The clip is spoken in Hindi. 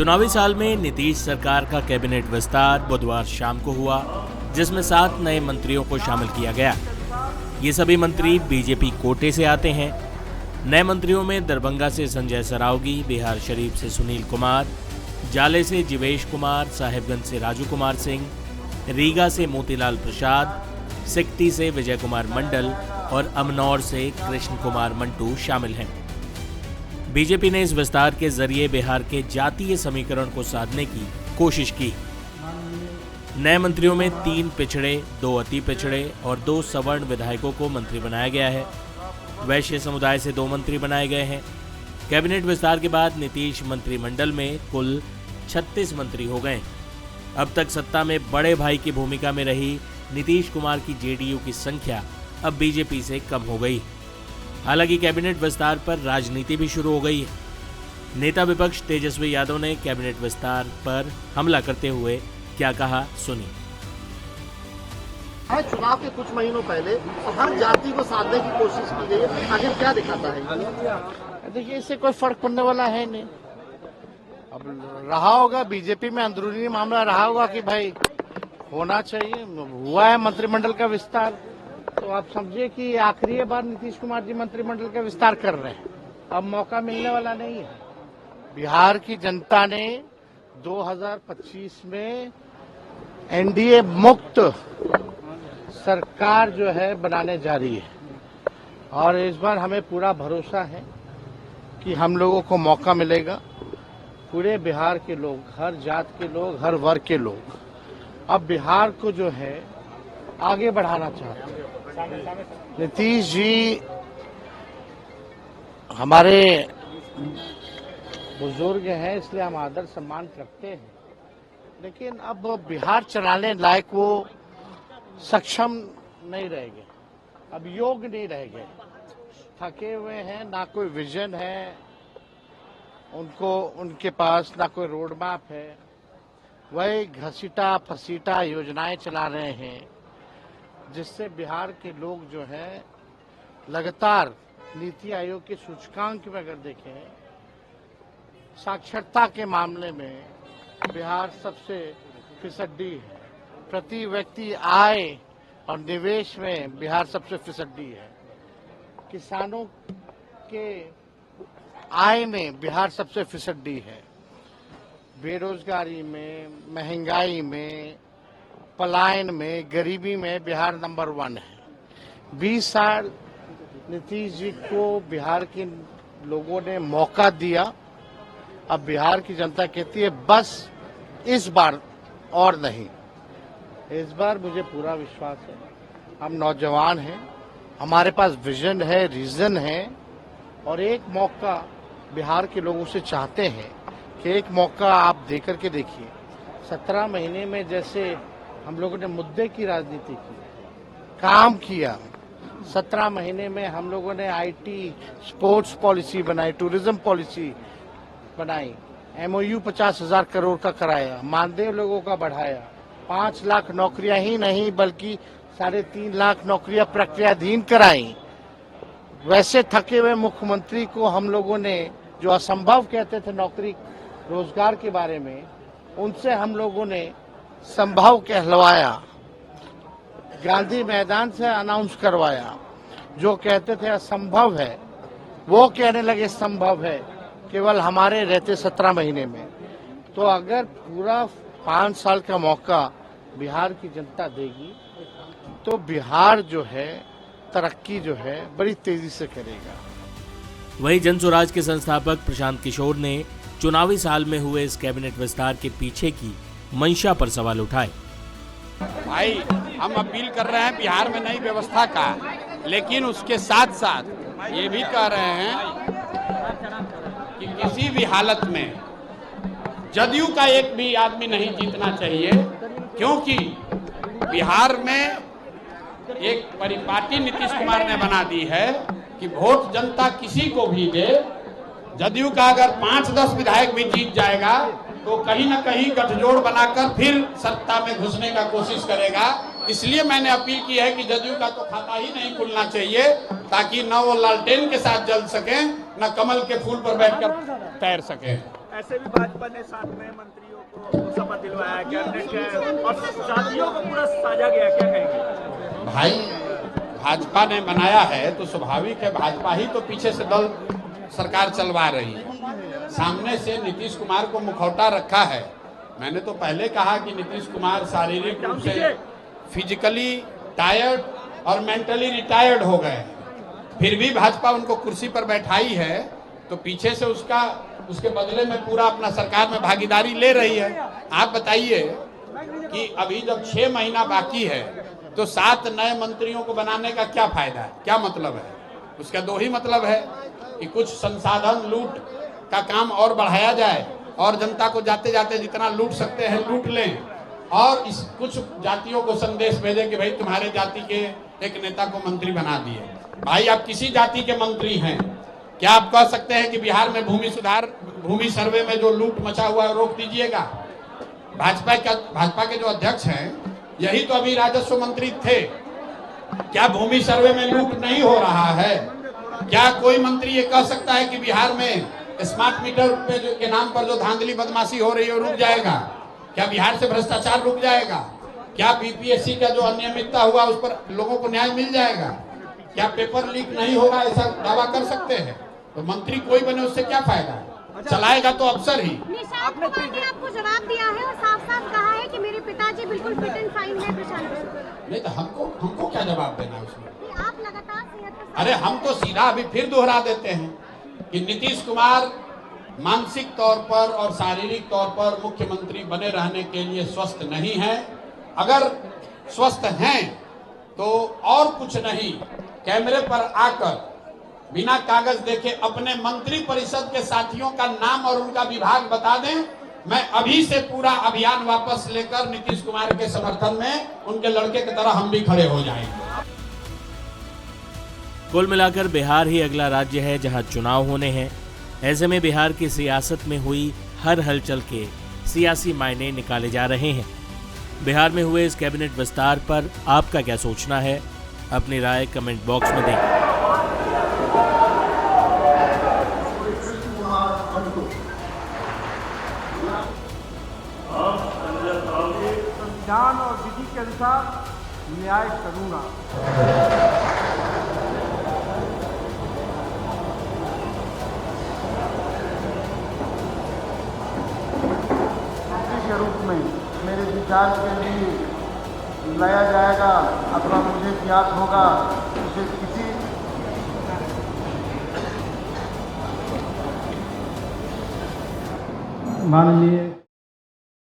चुनावी साल में नीतीश सरकार का कैबिनेट विस्तार बुधवार शाम को हुआ, जिसमें 7 नए मंत्रियों को शामिल किया गया। ये सभी मंत्री बीजेपी कोटे से आते हैं। नए मंत्रियों में दरभंगा से संजय सरावगी, बिहार शरीफ से सुनील कुमार, जाले से जीवेश कुमार, साहेबगंज से राजू कुमार सिंह, रीगा से मोतीलाल प्रसाद, सिकटी से विजय कुमार मंडल और अमनौर से कृष्ण कुमार मंटू शामिल हैं। बीजेपी ने इस विस्तार के जरिए बिहार के जातीय समीकरण को साधने की कोशिश की। नए मंत्रियों में 3 पिछड़े, 2 अति पिछड़े और 2 सवर्ण विधायकों को मंत्री बनाया गया है। वैश्य समुदाय से 2 मंत्री बनाए गए हैं। कैबिनेट विस्तार के बाद नीतीश मंत्रिमंडल में कुल 36 मंत्री हो गए। अब तक सत्ता में बड़े भाई की भूमिका में रही नीतीश कुमार की जेडीयू की संख्या अब बीजेपी से कम हो गई। हालांकि कैबिनेट विस्तार पर राजनीति भी शुरू हो गई है। नेता विपक्ष तेजस्वी यादव ने कैबिनेट विस्तार पर हमला करते हुए क्या कहा, सुनिए। चुनाव के कुछ महीनों पहले हर जाति को साधने की कोशिश की गई है, आखिर क्या दिखाता है? देखिए, इससे कोई फर्क पड़ने वाला है नहीं। अब रहा होगा बीजेपी में अंदरूनी मामला रहा होगा कि भाई होना चाहिए, हुआ है मंत्रिमंडल का विस्तार, तो आप समझिए कि आखिरी बार नीतीश कुमार जी मंत्रिमंडल का विस्तार कर रहे हैं। अब मौका मिलने वाला नहीं है। बिहार की जनता ने 2025 में एनडीए मुक्त सरकार जो है बनाने जा रही है और इस बार हमें पूरा भरोसा है कि हम लोगों को मौका मिलेगा। पूरे बिहार के लोग, हर जात के लोग, हर वर्ग के लोग अब बिहार को जो है आगे बढ़ाना चाहते हैं। नीतीश जी हमारे बुजुर्ग हैं, इसलिए हम आदर सम्मान करते हैं, लेकिन अब बिहार चलाने लायक वो सक्षम नहीं रह गए, अब योग्य नहीं रह गए, थके हुए हैं, ना कोई विजन है उनके पास, ना कोई रोड मैप है। वही घसीटा फसीटा योजनाएं चला रहे हैं, जिससे बिहार के लोग जो है लगातार नीति आयोग के सूचकांक में अगर देखें, साक्षरता के मामले में बिहार सबसे फिसड्डी है। प्रति व्यक्ति आय और निवेश में बिहार सबसे फिसड्डी है। किसानों के आय में बिहार सबसे फिसड्डी है। बेरोजगारी में, महंगाई में, पलायन में, गरीबी में बिहार नंबर 1 है। 20 साल नीतीश जी को बिहार के लोगों ने मौका दिया। अब बिहार की जनता कहती है बस इस बार और नहीं। इस बार मुझे पूरा विश्वास है। हम नौजवान हैं, हमारे पास विजन है, रीजन है और एक मौका बिहार के लोगों से चाहते हैं कि एक मौका आप देकर के देखिए। 17 महीने में जैसे हम लोगों ने मुद्दे की राजनीति की, काम किया, 17 महीने में हम लोगों ने आईटी, स्पोर्ट्स पॉलिसी बनाई, टूरिज्म पॉलिसी बनाई, एमओयू 50,000 करोड़ का कराया, मानदेय लोगों का बढ़ाया, 5 लाख नौकरियां ही नहीं बल्कि 3.5 लाख नौकरियां प्रक्रियाधीन कराई। वैसे थके हुए मुख्यमंत्री को हम लोगों ने जो असंभव कहते थे नौकरी रोजगार के बारे में, उनसे हम लोगों ने संभव कहलवाया। गांधी मैदान से अनाउंस करवाया। जो कहते थे असंभव है वो कहने लगे संभव है, केवल हमारे रहते 17 महीने में। तो अगर पूरा 5 साल का मौका बिहार की जनता देगी तो बिहार जो है तरक्की जो है बड़ी तेजी से करेगा। वहीं जन स्वराज के संस्थापक प्रशांत किशोर ने चुनावी साल में हुए इस कैबिनेट विस्तार के पीछे की मंशा पर सवाल उठाए। भाई, हम अपील कर रहे हैं बिहार में नई व्यवस्था का, लेकिन उसके साथ साथ ये भी कह रहे हैं कि किसी भी हालत में जदयू का एक भी आदमी नहीं जीतना चाहिए, क्योंकि बिहार में एक परिपाटी नीतीश कुमार ने बना दी है कि वोट जनता किसी को भी दे। जदयू का अगर 5-10 विधायक भी जीत जाएगा तो कहीं न कहीं गठजोड़ बनाकर फिर सत्ता में घुसने का कोशिश करेगा। इसलिए मैंने अपील की है कि जदयू का तो खाता ही नहीं खुलना चाहिए, ताकि न वो लालटेन के साथ जल सके, न कमल के फूल पर बैठकर तैर सके। ऐसे भी भाजपा ने 7 नए मंत्रियों को शपथ दिलवाया, कैबिनेट है और साथियों को पूरा साझा गया, क्या कहेंगे? भाई भाजपा ने बनाया है तो स्वाभाविक है, भाजपा ही तो पीछे से दल सरकार चलवा रही है। सामने से नीतीश कुमार को मुखौटा रखा है। मैंने तो पहले कहा कि नीतीश कुमार शारीरिक रूप से फिजिकली टायर्ड और मेंटली रिटायर्ड हो गए, फिर भी भाजपा उनको कुर्सी पर बैठाई है तो पीछे से उसके बदले में पूरा अपना सरकार में भागीदारी ले रही है। आप बताइए कि अभी जब 6 महीना बाकी है तो 7 नए मंत्रियों को बनाने का क्या फायदा है, क्या मतलब है? उसका 2 ही मतलब है कि कुछ संसाधन लूट का काम और बढ़ाया जाए और जनता को जाते जाते जितना लूट सकते हैं लूट लें, और इस कुछ जातियों को संदेश भेजें कि भाई तुम्हारे जाति के एक नेता को मंत्री बना दिए। भाई आप किसी जाति के मंत्री हैं, क्या आप कह सकते हैं कि बिहार में भूमि सर्वे में जो लूट मचा हुआ है रोक दीजिएगा? भाजपा के जो अध्यक्ष हैं यही तो अभी राजस्व मंत्री थे। क्या भूमि सर्वे में लूट नहीं हो रहा है? क्या कोई मंत्री ये कह सकता है कि बिहार में स्मार्ट मीटर के नाम पर जो धांधली बदमाशी हो रही है रुक जाएगा? क्या बिहार से भ्रष्टाचार रुक जाएगा? क्या बीपीएससी का जो अनियमितता हुआ उस पर लोगों को न्याय मिल जाएगा? क्या पेपर लीक नहीं होगा, ऐसा दावा कर सकते हैं? तो मंत्री कोई बने उससे क्या फायदा है? चलाएगा तो अफसर ही। आपने आपको जवाब दिया है और साफ साफ कहा है कि मेरे पिताजी बिल्कुल फिट एंड फाइन है प्रशांत। नहीं तो हमको क्या जवाब देना है उसमें? आप लगातार सेहत। अरे हम तो सीधा अभी फिर दोहरा देते हैं कि नीतीश कुमार मानसिक तौर पर और शारीरिक तौर पर मुख्यमंत्री बने रहने के लिए स्वस्थ नहीं है। अगर स्वस्थ हैं तो और कुछ नहीं, कैमरे पर आकर बिना कागज देखे अपने मंत्री परिषद के साथियों का नाम और उनका विभाग बता दें। मैं अभी से पूरा अभियान वापस लेकर नीतीश कुमार के समर्थन में उनके लड़के की तरह हम भी खड़े हो जाएंगे। कुल मिलाकर बिहार ही अगला राज्य है जहां चुनाव होने हैं। ऐसे में बिहार की सियासत में हुई हर हलचल के सियासी मायने निकाले जा रहे हैं। बिहार में हुए इस कैबिनेट विस्तार पर आपका क्या सोचना है? अपनी राय कमेंट बॉक्स में दें। संविधान और विधि के अनुसार न्याय करूंगा। के रूप में मेरे विचार के लिए लाया जाएगा अथवा मुझे ज्ञात होगा उसे किसी माननीय